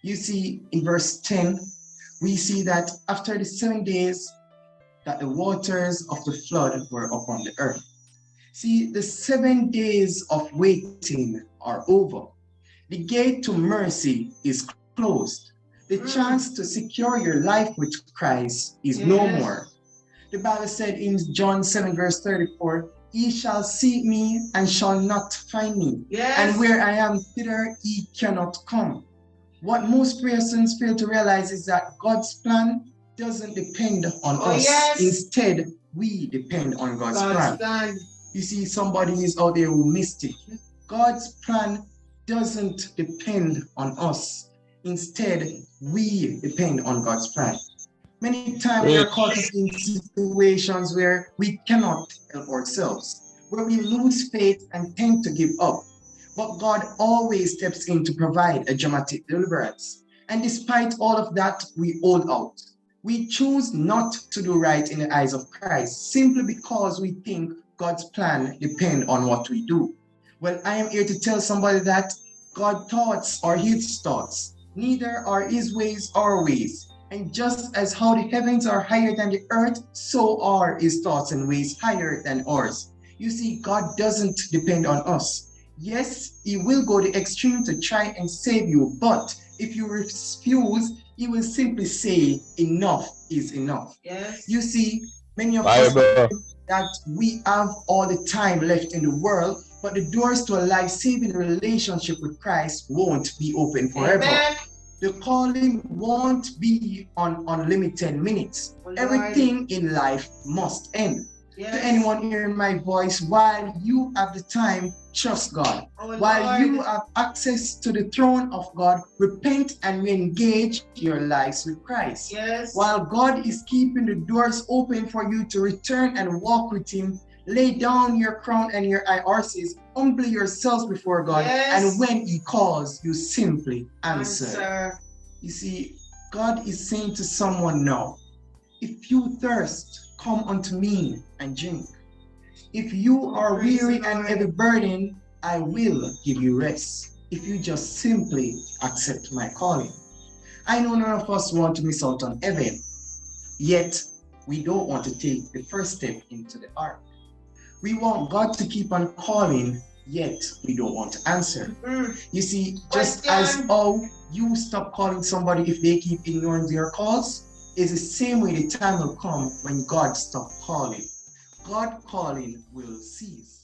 You see, in verse 10, we see that after the 7 days, that the waters of the flood were upon the earth. See, the 7 days of waiting are over. The gate to mercy is closed. The chance to secure your life with Christ is no more. The Bible said in John 7 verse 34, ye shall seek me and shall not find me. And where I am, thither ye cannot come. What most persons fail to realize is that God's plan doesn't depend on us. Instead, we depend on God's plan. You see, somebody is out there who missed it. God's plan doesn't depend on us. Instead, we depend on God's plan. Many times we are caught up in situations where we cannot help ourselves, where we lose faith and tend to give up. But God always steps in to provide a dramatic deliverance. And despite all of that, we hold out. We choose not to do right in the eyes of Christ simply because we think God's plan depends on what we do. Well, I am here to tell somebody that God's thoughts are his thoughts, neither are his ways our ways. And just as how the heavens are higher than the earth, so are his thoughts and ways higher than ours. You see, God doesn't depend on us. Yes, he will go the extreme to try and save you, but if you refuse, he will simply say, enough is enough. You see, many of us think that we have all the time left in the world, but the doors to a life-saving relationship with Christ won't be open forever. The calling won't be on unlimited minutes. Everything in life must end. To anyone hearing my voice, while you have the time, trust God. While you have access to the throne of God, repent and re-engage your lives with Christ. While God is keeping the doors open for you to return and walk with him, lay down your crown and your high horses, humble yourselves before God, and when he calls, you simply answer. You see, God is saying to someone now, if you thirst, come unto me and drink. If you are weary and heavy burdened, I will give you rest. If you just simply accept my calling. I know none of us want to miss out on heaven, yet we don't want to take the first step into the ark. We want God to keep on calling, yet we don't want to answer. You see, just as how you stop calling somebody if they keep ignoring their calls, is the same way the time will come when God stops calling. God calling will cease.